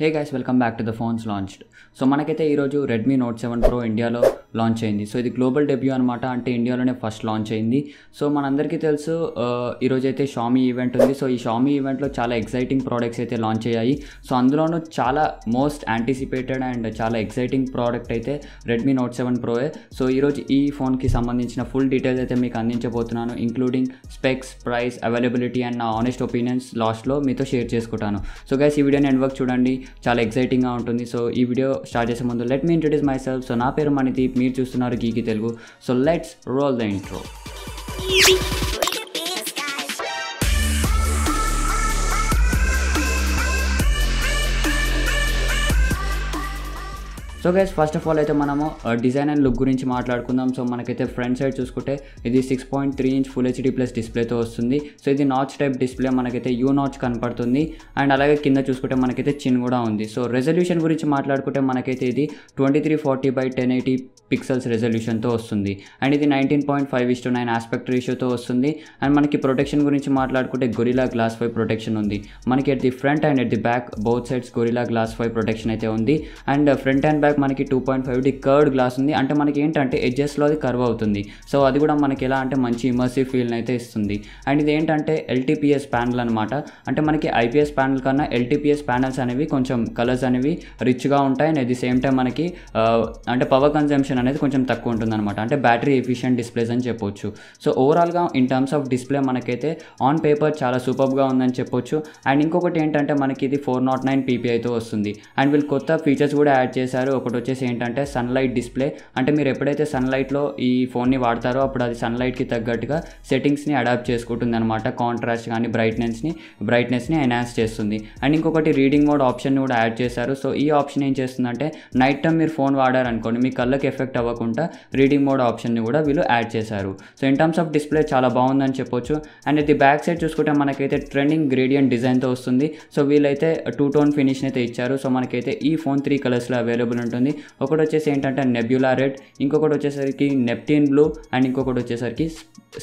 Hey guys welcome back to the phones launched. So మనకైతే ఈరోజు Redmi note 7 Pro ఇండియాలో launch అయింది. So ఇది గ్లోబల్ డెబ్యూ అనమాట, అంటే ఇండియాలోనే ఫస్ట్ లాంచ్ అయింది. సో మనందరికీ తెలుసు ఈరోజు అయితే షామీ ఈవెంట్ ఉంది. సో ఈ షామీ ఈవెంట్లో చాలా ఎక్సైటింగ్ ప్రోడక్ట్స్ అయితే లాంచ్ అయ్యాయి. సో అందులోనూ చాలా మోస్ట్ యాంటిసిపేటెడ్ అండ్ చాలా ఎక్సైటింగ్ ప్రోడక్ట్ అయితే రెడ్మీ నోట్ 7 Pro. సో ఈరోజు ఈ ఫోన్కి సంబంధించిన ఫుల్ డీటెయిల్స్ అయితే మీకు అందించబోతున్నాను, including specs, price, availability and నా ఆనెస్ట్ ఒపీనియన్స్ లాస్ట్లో మీతో షేర్ చేసుకుంటాను. సో గైస్ ఈ వీడియోని ఎండ్ వరకు చూడండి, చాలా ఎక్సైటింగ్గా ఉంటుంది. సో ఈ వీడియో స్టార్ట్ చేసే ముందు let me introduce myself. So నా పేరు మణిదీప్, మీరు చూస్తున్నారు geeky Telugu. So let's roll the intro. So guys first of all అయితే మనము డిజైన్ అండ్ లుక్ గురించి మాట్లాడుకుందాం. సో మనకైతే ఫ్రంట్ సైడ్ చూసుకుంటే ఇది 6.3 ఇంచ్ ఫుల్ హెచ్డీ ప్లస్ డిస్ప్లేతో వస్తుంది. సో ఇది నాచ్ టైప్ డిస్ప్లే, మనకైతే యూ నాచ్ కనపడుతుంది. అండ్ అలాగే కింద చూసుకుంటే మనకైతే చిన్ కూడా ఉంది. సో రెజల్యూషన్ గురించి మాట్లాడుకుంటే మనకైతే ఇది 2340x1080 పిక్సెల్స్ రెజల్యూషన్తో వస్తుంది. అండ్ ఇది 19.5:9 ఆస్పెక్ట్ రేషియోతో వస్తుంది. అండ్ మనకి ప్రొటెక్షన్ గురించి మాట్లాడుకుంటే గొరిల్లా గ్లాస్ 5 ప్రొటెక్షన్ ఉంది. మనకి at the front and at the back both sides Gorilla Glass 5 protection అయితే ఉంది. అండ్ ఫ్రంట్ అండ్ బ్యాక్ మనకి 2.5D కర్వ్డ్ గ్లాస్ ఉంది. అంటే మనకి ఏంటంటే ఎడ్జెస్లో అది కర్వ్ అవుతుంది. సో అది కూడా మనకి ఎలా అంటే మంచి ఇమర్సివ్ ఫీల్ అయితే ఇస్తుంది. అండ్ ఇది ఏంటంటే LTPS ప్యానల్ అనమాట. అంటే మనకి IPS ప్యానల్ కన్నా LTPS ప్యానల్స్ అనేవి కొంచెం కలర్స్ అనేవి రిచ్గా ఉంటాయి. And at the same time మనకి అంటే పవర్ కన్జంప్షన్ అనేది కొంచెం తక్కువ ఉంటుంది అనమాట. అంటే బ్యాటరీ ఎఫిషియెంట్ డిస్ప్లేస్ అని చెప్పొచ్చు. సో ఓవరాల్గా ఇన్ టర్మ్స్ ఆఫ్ డిస్ప్లే మనకైతే ఆన్ పేపర్ చాలా సూపర్గా ఉందని చెప్పొచ్చు. అండ్ ఇంకొకటి ఏంటంటే మనకి ఇది 409 PPIతో వస్తుంది. అండ్ వీళ్ళు కొత్త ఫీచర్స్ కూడా యాడ్ చేశారు. ఒకటి వచ్చేసి ఏంటంటే సన్లైట్ డిస్ప్లే. అంటే మీరు ఎప్పుడైతే సన్లైట్లో ఈ ఫోన్ని వాడతారో అప్పుడు అది సన్లైట్కి తగ్గట్టుగా సెట్టింగ్స్ని అడాప్ట్ చేసుకుంటుంది అనమాట. కాంట్రాస్ట్ కానీ బ్రైట్నెస్ని ఎన్హాన్స్ చేస్తుంది. అండ్ ఇంకొకటి రీడింగ్ మోడ్ ఆప్షన్ కూడా యాడ్ చేశారు. సో ఈ ఆప్షన్ ఏం చేస్తుందంటే నైట్ టైం మీరు ఫోన్ వాడారనుకోండి, మీ కళ్ళకి ఎఫెక్ట్ అవ్వకుండా రీడింగ్ మోడ్ ఆప్షన్ని కూడా వీళ్ళు యాడ్ చేశారు. So in terms of display చాలా బాగుందని చెప్పొచ్చు. అండ్ ఇది బ్యాక్ సైడ్ చూసుకుంటే మనకైతే ట్రెండింగ్ గ్రేడియంట్ డిజైన్తో వస్తుంది. సో వీళ్ళైతే 2-tone ఫినిష్ని అయితే ఇచ్చారు. సో మనకైతే ఈ ఫోన్ 3 కలర్స్లో అవైలబుల్ ఉంటుంది. ఒకటి వచ్చేసి ఏంటంటే నెబ్యులా రెడ్, ఇంకొకటి వచ్చేసరికి నెప్ట్యూన్ బ్లూ, అండ్ ఇంకొకటి వచ్చేసరికి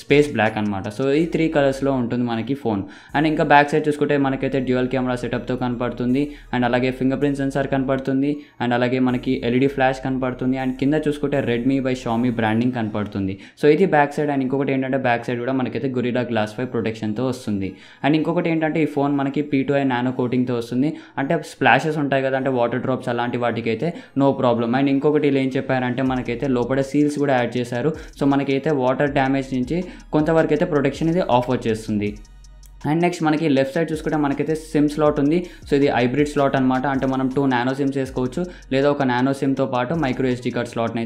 స్పేస్ బ్లాక్ అనమాట. సో ఈ 3 కలర్స్లో ఉంటుంది మనకి ఫోన్. అండ్ ఇంకా బ్యాక్ సైడ్ చూసుకుంటే మనకైతే డ్యూయల్ కెమెరా సెటప్తో కనపడుతుంది. అండ్ అలాగే ఫింగర్ ప్రింట్ సెన్సార్ కనపడుతుంది. అండ్ అలాగే మనకి LED ఫ్లాష్ కనపడుతుంది. అండ్ కింద చూసుకుంటే రెడ్మీ బై షామీ బ్రాండింగ్ కనపడుతుంది. సో ఇది బ్యాక్ సైడ్. అండ్ ఇంకొకటి ఏంటంటే బ్యాక్ సైడ్ కూడా మనకైతే గొరిల్లా గ్లాస్ 5 ప్రొటెక్షన్తో వస్తుంది. అండ్ ఇంకొకటి ఏంటంటే ఈ ఫోన్ మనకి P2i నానో కోటింగ్తో వస్తుంది. అంటే స్ప్లాషెస్ ఉంటాయి కదా, అంటే వాటర్ డ్రాప్స్ అలాంటి వాటికి అయితే నో ప్రాబ్లం. అండ్ ఇంకొకటి వీళ్ళు ఏం చెప్పారంటే మనకైతే లోపల సీల్స్ కూడా యాడ్ చేశారు. సో మనకైతే వాటర్ డ్యామేజ్ నుంచి కొంతవరకు అయితే ప్రొటెక్షన్ ఇది ఆఫర్ చేస్తుంది. అండ్ నెక్స్ట్ మనకి లెఫ్ట్ సైడ్ చూసుకుంటే మనకైతే సిమ్ స్లాట్ ఉంది. సో ఇది హైబ్రిడ్ స్లాట్ అనమాట. అంటే మనం 2 నానో సిమ్స్ వేసుకోవచ్చు, లేదా ఒక నానో సిమ్తో పాటు మైక్రో SD కార్డ్ని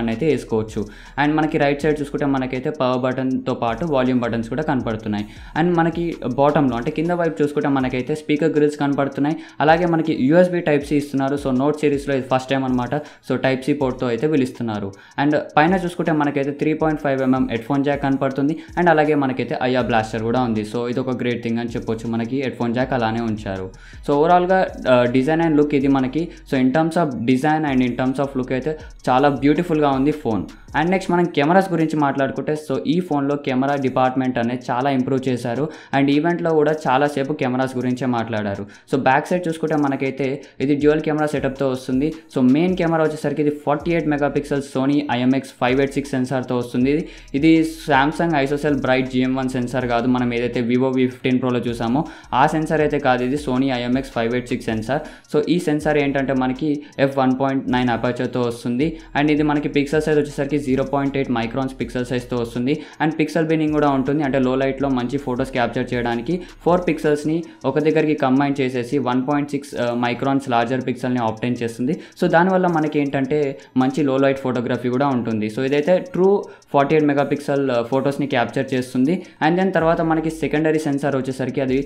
అయితే వేసుకోవచ్చు. అండ్ మనకి రైట్ సైడ్ చూసుకుంటే మనకైతే పవర్ బటన్తో పాటు వాల్యూమ్ బటన్స్ కూడా కనపడుతున్నాయి. అండ్ మనకి బాటంలో అంటే కింద వైపు చూసుకుంటే మనకైతే స్పీకర్ గ్రిల్స్ కనపడుతున్నాయి. అలాగే మనకి USB Type-C ఇస్తున్నారు. సో నోట్ సిరీస్లో ఇది ఫస్ట్ టైం అనమాట. సో Type-C పోర్ట్తో అయితే పిలుస్తున్నారు. అండ్ పైన చూసుకుంటే మనకైతే 3.5mm హెడ్ఫోన్ జాక్ కనపడుతుంది. అండ్ అలాగే మనకైతే IR బ్లాస్టర్ కూడా ఉంది. సో ఇది ఒక గ్రేట్ థింగ్ అని చెప్పొచ్చు. మనకి హెడ్ఫోన్ జాక్ అలానే ఉంచారు. సో ఓవరాల్గా డిజైన్ అండ్ లుక్ ఇది మనకి. So in terms of design and in terms of look అయితే చాలా బ్యూటిఫుల్గా ఉంది ఫోన్. అండ్ నెక్స్ట్ మనం కెమెరాస్ గురించి మాట్లాడుకుంటే సో ఈ ఫోన్లో కెమెరా డిపార్ట్మెంట్ అనేది చాలా ఇంప్రూవ్ చేశారు. అండ్ ఈవెంట్లో కూడా చాలాసేపు కెమెరాస్ గురించే మాట్లాడారు. సో బ్యాక్ సైడ్ చూసుకుంటే మనకైతే ఇది డ్యూయల్ కెమెరా సెటప్తో వస్తుంది. సో మెయిన్ కెమెరా వచ్చేసరికి ఇది 48 మెగాపిక్సెల్ సోనీ IMX586 సెన్సార్తో వస్తుంది. ఇది Samsung ISOCELL bright GM1 censor కాదు, మనం ఏదైతే వివో V15 Proలో చూసామో ఆ సెన్సార్ అయితే కాదు, ఇది సోనీ IMX586 సెన్సార్. సో ఈ సెన్సార్ ఏంటంటే మనకి f1.9 అపర్చర్తో వస్తుంది. అండ్ ఇది మనకి పిక్సెల్ సైజ్ వచ్చేసరికి 0.8 మైక్రాన్స్ పిక్సెల్ సైజ్తో వస్తుంది. అండ్ పిక్సెల్ బిన్నింగ్ కూడా ఉంటుంది. అంటే లో లైట్లో మంచి ఫొటోస్ క్యాప్చర్ చేయడానికి 4 పిక్సెల్స్ని ఒక దగ్గరికి కంబైన్ చేసేసి 1.6 మైక్రాన్స్ లార్జర్ పిక్సెల్ని ఆప్టైన్ చేస్తుంది. సో దానివల్ల మనకి ఏంటంటే మంచి లో లైట్ ఫోటోగ్రఫీ కూడా ఉంటుంది. సో ఇదైతే ట్రూ 48 మెగాపిక్సెల్ ఫొటోస్ని క్యాప్చర్ చేస్తుంది. అండ్ దెన్ తర్వాత మనకి సెకండరీ సెన్సార్ వచ్చేసరికి అది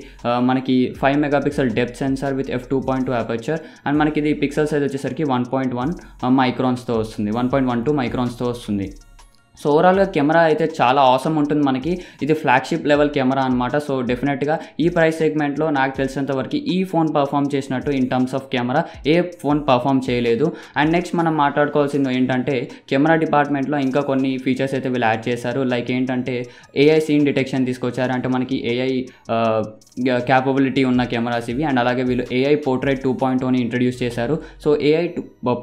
మనకి 5 megapixel depth censor with f2.2 aperture. And మనకి ఇది పిక్సెల్ సైజ్ వచ్చేసరికి 1.1 మైక్రాన్స్తో వస్తుంది, 1.12 మైక్రాన్స్తో వస్తుంది. సో ఓవరాల్గా కెమెరా అయితే చాలా ఆసమ్ ఉంటుంది మనకి. ఇది ఫ్లాగ్షిప్ లెవెల్ కెమెరా అనమాట. సో డెఫినెట్గా ఈ ప్రైస్ సెగ్మెంట్లో నాకు తెలిసినంత వరకు ఈ ఫోన్ పర్ఫామ్ చేసినట్టు in terms of camera A phone perform చేయలేదు. అండ్ నెక్స్ట్ మనం మాట్లాడుకోవాల్సింది ఏంటంటే కెమెరా డిపార్ట్మెంట్లో ఇంకా కొన్ని ఫీచర్స్ అయితే వీళ్ళు యాడ్ చేశారు. లైక్ ఏంటంటే ఏఐ సీన్ డిటెక్షన్ తీసుకొచ్చారు. అంటే మనకి ఏఐ క్యాపబిలిటీ ఉన్న కెమెరాస్ ఇవి. అండ్ అలాగే వీళ్ళు ఏఐ పోర్ట్రేట్ 2.0ని ఇంట్రడ్యూస్ చేశారు. సో ఏఐ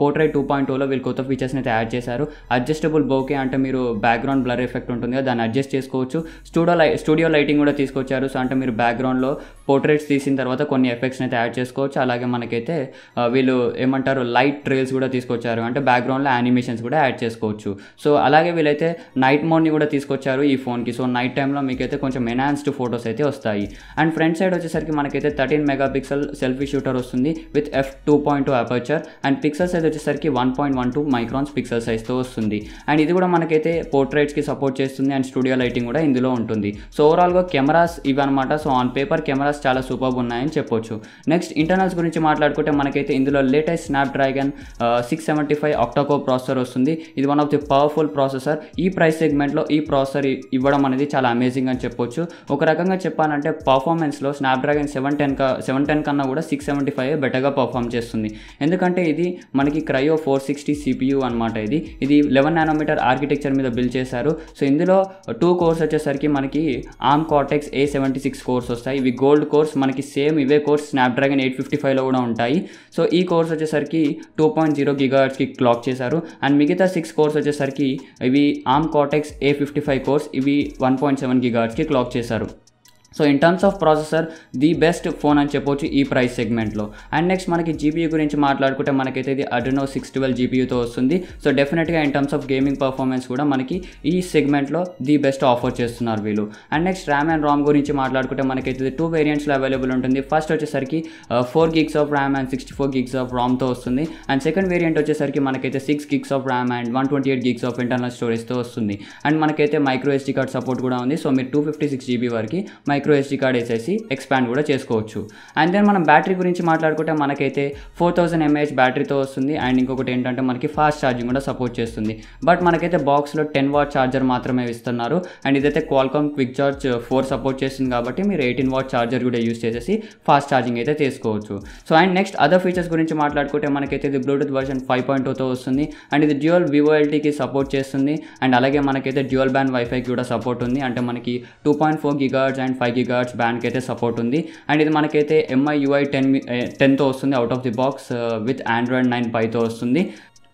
పోర్ట్రేట్ 2.0లో వీళ్ళు కొత్త ఫీచర్స్ని అయితే యాడ్ చేశారు. అడ్జస్టబుల్ బోకే అంటే మీరు బ్యాక్గ్రౌండ్ బ్లర్ ఎఫెక్ట్ ఉంటుంది కదా, దాన్ని అడ్జస్ట్ చేసుకోవచ్చు. స్టూడియో లైటింగ్ కూడా తీసుకొచ్చారు. సో అంటే మీరు బ్యాక్గ్రౌండ్లో పోర్ట్రేట్స్ తీసిన తర్వాత కొన్ని ఎఫెక్ట్స్ని అయితే యాడ్ చేసుకోవచ్చు. అలాగే మనకైతే వీళ్ళు ఏమంటారు లైట్ ట్రేల్స్ కూడా తీసుకొచ్చారు. అంటే బ్యాక్గ్రౌండ్లో యానిమేషన్స్ కూడా యాడ్ చేసుకోవచ్చు. సో అలాగే వీళ్ళైతే నైట్ మోడ్ని కూడా తీసుకొచ్చారు ఈ ఫోన్కి. సో నైట్ టైంలో మీకైతే కొంచెం ఎన్హాన్స్డ్ ఫొటోస్ అయితే వస్తాయి. అండ్ ఫ్రంట్ సైడ్ వచ్చేసరికి మనకైతే 13 మెగాపిక్సెల్ సెల్ఫీ షూటర్ వస్తుంది with f2.2 aperture. And pixel size వచ్చేసరికి 1.12 మైక్రాన్స్ పిక్సెల్ సైజ్తో వస్తుంది. అండ్ ఇది కూడా మనకైతే పోర్ట్రేట్స్కి సపోర్ట్ చేస్తుంది. అండ్ స్టూడియో లైటింగ్ కూడా ఇందులో ఉంటుంది. సో ఓవరాల్గా కెమెరాస్ ఇవి అనమాట. సో ఆన్ పేపర్ కెమెరాస్ చాలా సూపర్బ్ ఉన్నాయని చెప్పొచ్చు. నెక్స్ట్ ఇంటర్నల్స్ గురించి మాట్లాడుకుంటే మనకైతే ఇందులో లేటెస్ట్ స్నాప్డ్రాగన్ 675 ఆక్టాకోర్ ప్రాసెసర్ వస్తుంది. ఇది one of the powerful processor. ఈ ప్రైస్ సెగ్మెంట్లో ఈ ప్రాసెసర్ ఇవ్వడం అనేది చాలా అమేజింగ్ అని చెప్పొచ్చు. ఒక రకంగా చెప్పాలంటే పర్ఫార్మెన్స్లో స్నాప్డ్రాగన్ 710 కన్నా కూడా 675 బెటర్గా పర్ఫామ్ చేస్తుంది. ఎందుకంటే ఇది మనకి క్రయో 460 CPU అనమాట. ఇది 11 నానోమీటర్ ఆర్కిటెక్చర్ మీద బిల్డ్ చేశారు. సో ఇందులో 2 కోర్స్ వచ్చేసరికి మనకి ఆర్మ్ కార్టెక్స్ A76 కోర్స్ వస్తాయి. ఇవి గోల్డ్ కోర్స్. మనకి సేమ్ ఇవే కోర్స్ స్నాప్డ్రాగన్ 855లో కూడా ఉంటాయి. సో ఈ కోర్స్ వచ్చేసరికి 2.0 GHzకి క్లాక్ చేశారు. అండ్ మిగతా 6 కోర్స్ వచ్చేసరికి ఇవి ఆర్మ్ కార్టెక్స్ A55 కోర్స్. ఇవి 1.7 GHzకి క్లాక్ చేశారు. So in terms of processor the best phone అని చెప్పొచ్చు ఈ ప్రైస్ సెగ్మెంట్లో. అండ్ నెక్స్ట్ మనకి జీపీయూ గురించి మాట్లాడుకుంటే మనకైతే ఇది అడ్రెనో 612 జీపీయూతో వస్తుంది. సో డెఫినెట్గా in terms of gaming performance కూడా మనకి ఈ సెగ్మెంట్లో ది బెస్ట్ ఆఫర్ చేస్తున్నారు వీళ్ళు. And next RAM and Ram గురించి మాట్లాడుకుంటే మనకైతే 2 వేరియంట్స్లో అవైలబుల్ ఉంటుంది. ఫస్ట్ వచ్చేసరికి 4 GB of RAM and 64 GB of రామ్తో వస్తుంది. అండ్ సెకండ్ వేరియంట్ వచ్చేసరికి మనకైతే 6 GB of RAM and 128 GB of internal స్టోరేజ్తో వస్తుంది. అండ్ మనకైతే మైక్రో SD కార్డ్ సపోర్ట్ కూడా ఉంది. సో మీరు 256 GB వరకు మైక్రో SD కార్డ్ వేసేసి ఎక్స్పాండ్ కూడా చేసుకోవచ్చు. అండ్ దెన్ మనం బ్యాటరీ గురించి మాట్లాడుకుంటే మనకైతే 4000 mAh బ్యాటరీతో వస్తుంది. అండ్ ఇంకొకటి ఏంటంటే మనకి ఫాస్ట్ ఛార్జింగ్ కూడా సపోర్ట్ చేస్తుంది. బట్ మనకైతే బాక్స్లో 10 వాట్ ఛార్జర్ మాత్రమే ఇస్తున్నారు. అండ్ ఇదైతే క్వాల్కామ్ క్విక్ చార్జ్ 4 సపోర్ట్ చేస్తుంది కాబట్టి మీరు 18 వాట్ ఛార్జర్ కూడా యూస్ చేసేసి ఫాస్ట్ ఛార్జింగ్ అయితే తీసుకోవచ్చు. So and next other features గురించి మాట్లాడుకుంటే మనకైతే ఇది బ్లూటూత్ వర్షన్ 5.2తో వస్తుంది. అండ్ ఇది డ్యూయల్ VoLTకి సపోర్ట్ చేస్తుంది. అండ్ అలాగే మనకైతే డ్యూయల్ బ్యాండ్ వైఫైకి కూడా సపోర్ట్ ఉంది. అంటే మనకి 2.4 GHz అండ్ 5 GHz బ్యాండ్కి అయితే సపోర్ట్ ఉంది. అండ్ ఇది మనకైతే MIUI 10తో వస్తుంది out of the box with Android 9 Pieతో వస్తుంది.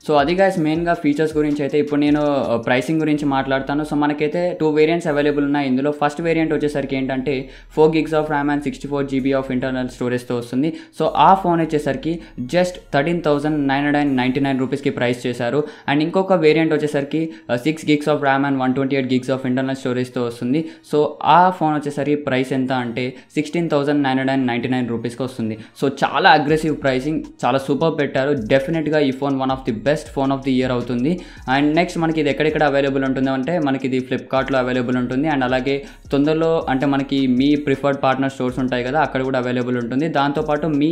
సో అది గైస్ మెయిన్గా ఫీచర్స్ గురించి అయితే. ఇప్పుడు నేను ప్రైసింగ్ గురించి మాట్లాడతాను. సో మనకైతే 2 వేరియంట్స్ అవైలబుల్ ఉన్నాయి ఇందులో. ఫస్ట్ వేరియంట్ వచ్చేసరికి ఏంటంటే 4 GB of RAM and 64 GB of internal స్టోరేజ్తో వస్తుంది. సో ఆ ఫోన్ వచ్చేసరికి జస్ట్ 13,999 రూపీస్కి ప్రైస్ చేశారు. అండ్ ఇంకొక వేరియంట్ వచ్చేసరికి 6 GB of RAM and 128 GB of internal స్టోరేజ్తో వస్తుంది. సో ఆ ఫోన్ వచ్చేసరికి ప్రైస్ ఎంత అంటే 16,999 రూపీస్కి వస్తుంది. సో చాలా అగ్రెసివ్ ప్రైసింగ్, చాలా సూపర్ పెట్టారు. డెఫినెట్గా ఈ phone one of the best phone off the year అవుతుంది. అండ్ నెక్స్ట్ మనకి ఇది ఎక్కడెక్కడ అవైలబుల్ ఉంటుంది అంటే మనకి ఇది ఫ్లిప్కార్ట్లో అవైలబుల్ ఉంటుంది. అండ్ అలాగే తొందరలో అంటే మనకి మీ ప్రిఫర్డ్ పార్ట్నర్ స్టోర్స్ ఉంటాయి కదా, అక్కడ కూడా అవైలబుల్ ఉంటుంది. దాంతోపాటు మీ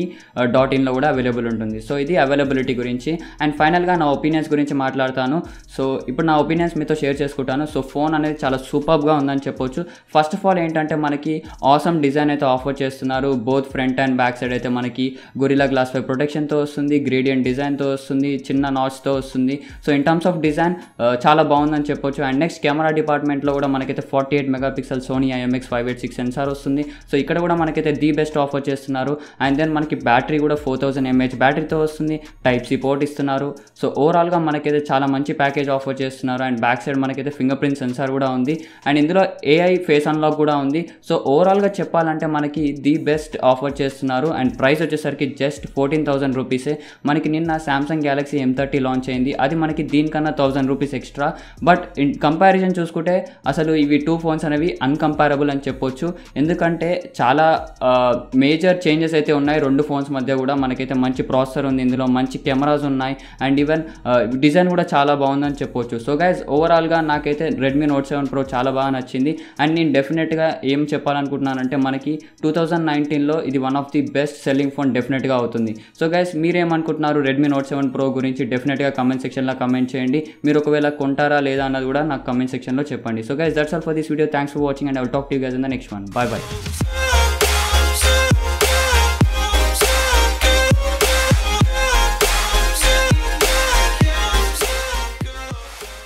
.inలో కూడా అవైలబుల్ ఉంటుంది. సో ఇది అవైలబిలిటీ గురించి. అండ్ ఫైనల్గా నా ఒపీనియన్స్ గురించి మాట్లాడతాను. సో ఇప్పుడు నా ఒపీనియన్స్ మీతో షేర్ చేసుకుంటాను. సో ఫోన్ అనేది చాలా సూపర్గా ఉందని చెప్పొచ్చు. ఫస్ట్ ఆఫ్ ఆల్ ఏంటంటే మనకి ఆసమ్ డిజైన్ అయితే ఆఫర్ చేస్తున్నారు. Both front and back side అయితే మనకి గొరిల్లా గ్లాస్ 5 ప్రొటెక్షన్తో వస్తుంది, గ్రేడియంట్ డిజైన్తో వస్తుంది, చిన్న నాచ్తో వస్తుంది. So in terms of design చాలా బాగుందని చెప్పొచ్చు. అండ్ నెక్స్ట్ కెమెరా డిపార్ట్మెంట్లో కూడా మనకైతే 48 మెగాపిక్సెల్ సోనీ IMX586 సెన్సార్ వస్తుంది. సో ఇక్కడ కూడా మనకైతే ది బెస్ట్ ఆఫర్ చేస్తున్నారు. అండ్ దెన్ మనకి బ్యాటరీ కూడా 4000 mAh బ్యాటరీతో వస్తుంది. Type-C పోర్ట్ ఇస్తున్నారు. సో ఓవరాల్గా మనకైతే చాలా మంచి ప్యాకేజ్ ఆఫర్ చేస్తున్నారు. అండ్ బ్యాక్ సైడ్ మనకైతే ఫింగర్ ప్రింట్ సెన్సార్ కూడా ఉంది. అండ్ ఇందులో AI ఫేస్ అన్లాక్ కూడా ఉంది. సో ఓవరాల్గా చెప్పాలంటే మనకి ది బెస్ట్ ఆఫర్ చేస్తున్నారు. అండ్ ప్రైస్ వచ్చేసరికి జస్ట్ 14,000 రూపీసే. మనకి నిన్న సామ్సంగ్ గ్యాలక్సీ M30 లాంచ్ అయింది. అది మనకి దీనికన్నా 1000 rupees extra. But in comparison చూసుకుంటే అసలు ఇవి 2 ఫోన్స్ అనేవి అన్కంపారబుల్ అని చెప్పొచ్చు. ఎందుకంటే చాలా మేజర్ చేంజెస్ అయితే ఉన్నాయి 2 ఫోన్స్ మధ్య కూడా. మనకైతే మంచి ప్రాసెసర్ ఉంది, ఇందులో మంచి కెమెరాస్ ఉన్నాయి. అండ్ ఈవెన్ డిజైన్ కూడా చాలా బాగుందని చెప్పొచ్చు. సో గైస్ ఓవరాల్గా నాకైతే రెడ్మీ నోట్ 7 Pro చాలా బాగా నచ్చింది. అండ్ నేను డెఫినెట్గా ఏం చెప్పాలనుకుంటున్నానంటే మనకి 2019లో ఇది one of the best selling phone డెఫినెట్గా అవుతుంది. సో గైస్ మీరేమనుకుంటున్నారు రెడ్మీ నోట్ 7 Pro గురించి? డెఫినెట్ డెఫినెట్గా కమెంట్ సెక్షన్లో కమెంట్ చేయండి. మీరు ఒకవేళ కొంటారా లేదా అన్నది కూడా నాకు కమెంట్ సెక్షన్లో చెప్పండి. So guys, that's all for this video. Thanks for watching and I will talk to you guys in the next one. By by.